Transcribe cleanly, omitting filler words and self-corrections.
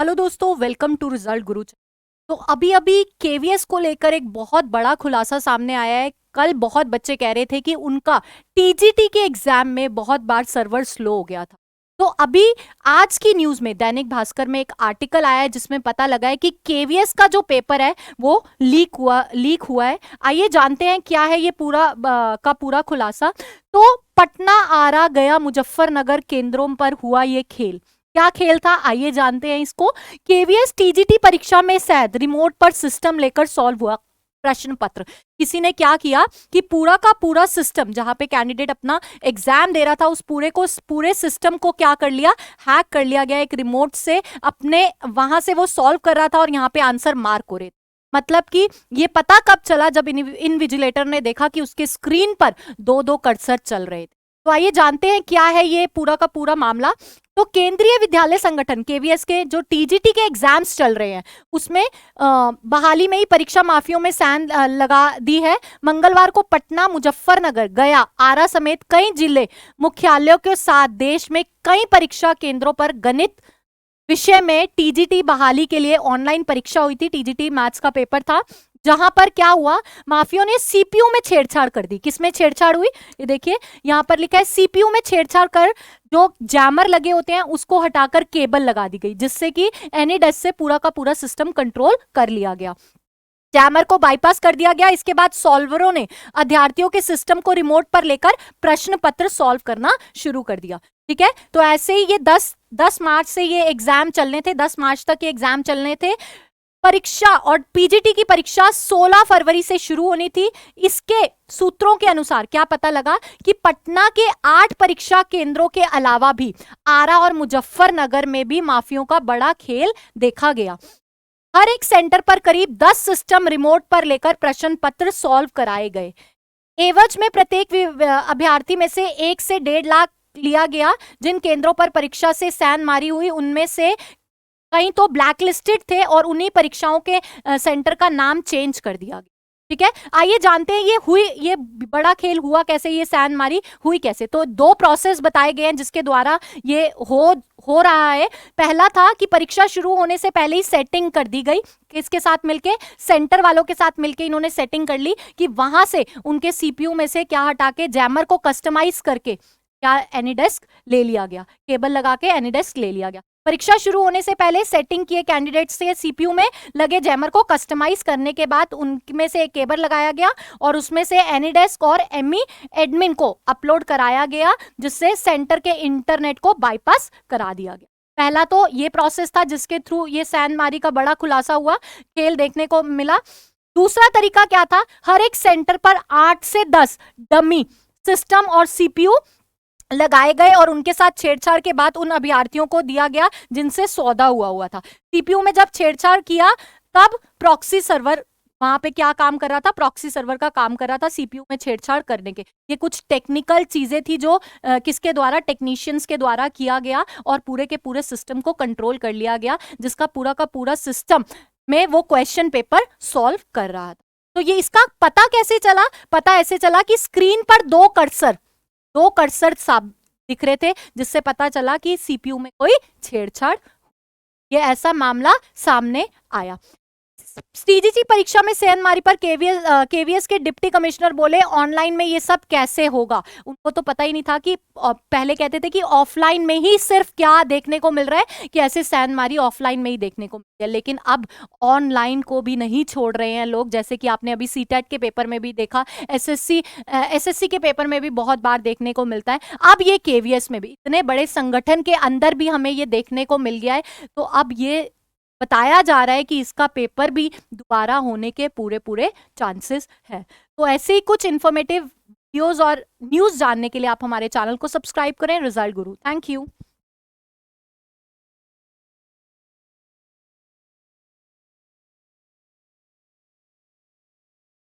Hello दोस्तों, welcome to result गुरु। तो अभी अभी केवीएस को लेकर एक बहुत बड़ा खुलासा सामने आया है। कल बहुत बच्चे कह रहे थे कि उनका टीजीटी के एग्जाम में बहुत बार सर्वर स्लो हो गया था। तो अभी आज की न्यूज में दैनिक भास्कर में एक आर्टिकल आया है जिसमें पता लगा है कि केवीएस का जो पेपर है वो लीक हुआ है। आइए जानते हैं क्या है ये पूरा खुलासा। तो पटना, आरा, गया, मुजफ्फरनगर केंद्रों पर हुआ ये खेल। क्या खेल था, आइए जानते हैं इसको। केवीएस टीजीटी परीक्षा में शायद रिमोट पर सिस्टम लेकर सॉल्व हुआ प्रश्न पत्र। किसी ने क्या किया कि पूरा का पूरा सिस्टम जहां पे कैंडिडेट अपना एग्जाम दे रहा था उस पूरे सिस्टम को क्या कर लिया, हैक कर लिया गया। एक रिमोट से अपने वहां से वो सॉल्व कर रहा था और यहाँ पे आंसर मार्क हो रहे थे। मतलब कि ये पता कब चला, जब इनविजिलेटर ने देखा कि उसके स्क्रीन पर दो दो कर्सर चल रहे थे। तो आइए जानते हैं क्या है ये पूरा का पूरा मामला। तो केंद्रीय विद्यालय संगठन केवीएस के जो टीजीटी के एग्जाम्स चल रहे हैं उसमें बहाली में ही परीक्षा माफियों में सैन लगा दी है। मंगलवार को पटना, मुजफ्फरनगर, गया, आरा समेत कई जिले मुख्यालयों के साथ देश में कई परीक्षा केंद्रों पर गणित विषय में टीजीटी बहाली के लिए ऑनलाइन परीक्षा हुई थी। टीजीटी मैथ्स का पेपर था जहां पर क्या हुआ, माफियों ने सीपीयू में छेड़छाड़ कर दी। किसमें छेड़छाड़ हुई, ये देखिए यहां पर लिखा है सीपीयू में छेड़छाड़ कर जो जैमर लगे होते हैं उसको हटाकर केबल लगा दी गई, जिससे कि एनीडेस से पूरा का पूरा सिस्टम कंट्रोल कर लिया गया। जैमर को बाईपास कर दिया गया। इसके बाद सॉल्वरों ने अभ्यर्थियों के सिस्टम को रिमोट पर लेकर प्रश्न पत्र सॉल्व करना शुरू कर दिया। ठीक है, तो ऐसे ही ये 10 मार्च से ये एग्जाम चलने थे, 10 मार्च तक ये एग्जाम चलने थे। परीक्षा और पीजीटी की परीक्षा 16 फरवरी से शुरू होनी थी। इसके सूत्रों के अनुसार क्या पता लगा कि पटना के 8 परीक्षा केंद्रों के अलावा भी आरा और मुजफ्फरनगर में भी माफियों का बड़ा खेल देखा गया। हर एक सेंटर पर करीब 10 सिस्टम रिमोट पर लेकर प्रश्न पत्र सॉल्व कराए गए। एवज में प्रत्येक अभ्यर्थी में से 1 से 1.5 लाख लिया गया। जिन केंद्रों पर परीक्षा से सैन मारी हुई उनमें से कई तो ब्लैक लिस्टेड थे और उन्हीं परीक्षाओं के सेंटर का नाम चेंज कर दिया गया। ठीक है, आइए जानते हैं ये बड़ा खेल हुआ कैसे, ये सैन मारी हुई कैसे। तो 2 प्रोसेस बताए गए हैं जिसके द्वारा ये हो रहा है। पहला था कि परीक्षा शुरू होने से पहले ही सेटिंग कर दी गई। किसके साथ मिलके, सेंटर वालों के साथ मिलके इन्होंने सेटिंग कर ली कि वहां से उनके सीपीयू में से क्या हटा के जैमर को कस्टमाइज करके क्या एनीडेस्क ले लिया गया, केबल लगा के एनीडेस्क ले लिया गया। परीक्षा शुरू होने से पहले सेटिंग किए कैंडिडेट्स के सीपीयू में लगे जैमर को कस्टमाइज करने के बाद उनमें से एक केबल लगाया गया और उसमें से एनीडेस्क और एमई एडमिन को अपलोड कराया गया, जिससे सेंटर के इंटरनेट को बाईपास करा दिया गया। पहला तो ये प्रोसेस था जिसके थ्रू ये सैनमारी का बड़ा खुलासा हुआ, खेल देखने को मिला। दूसरा तरीका क्या था, हर एक सेंटर पर 8 से 10 डमी सिस्टम और सीपीयू लगाए गए और उनके साथ छेड़छाड़ के बाद उन अभ्यर्थियों को दिया गया जिनसे सौदा हुआ था। सीपीयू में जब छेड़छाड़ किया तब प्रॉक्सी सर्वर वहां पे क्या काम कर रहा था, प्रॉक्सी सर्वर का काम कर रहा था सीपीयू में छेड़छाड़ करने के। ये कुछ टेक्निकल चीजें थी जो किसके द्वारा, टेक्नीशियंस के द्वारा किया गया और पूरे के पूरे सिस्टम को कंट्रोल कर लिया गया, जिसका पूरा का पूरा सिस्टम में वो क्वेश्चन पेपर सॉल्व कर रहा था। तो ये इसका पता कैसे चला, पता ऐसे चला कि स्क्रीन पर 2 कर्सर साफ दिख रहे थे, जिससे पता चला कि सीपीयू में कोई छेड़छाड़, ये ऐसा मामला सामने आया। टीजीटी परीक्षा में सेनमारी पर केवीएस के डिप्टी कमिश्नर बोले ऑनलाइन में ये सब कैसे होगा। उनको तो पता ही नहीं था कि पहले कहते थे कि ऑफलाइन में ही सिर्फ क्या देखने को मिल रहा है कि ऐसे सैनमारी ऑफलाइन में ही देखने को मिल रहा है, लेकिन अब ऑनलाइन को भी नहीं छोड़ रहे हैं लोग। जैसे कि आपने अभी सीटेट के पेपर में भी देखा, एसएससी के पेपर में भी बहुत बार देखने को मिलता है। अब ये केवीएस में भी, इतने बड़े संगठन के अंदर भी हमें ये देखने को मिल गया है। तो अब ये बताया जा रहा है कि इसका पेपर भी दोबारा होने के पूरे चांसेस है। तो ऐसे ही कुछ इंफॉर्मेटिव वीडियोस और न्यूज़ जानने के लिए आप हमारे चैनल को सब्सक्राइब करें, रिजल्ट गुरु। Thank you.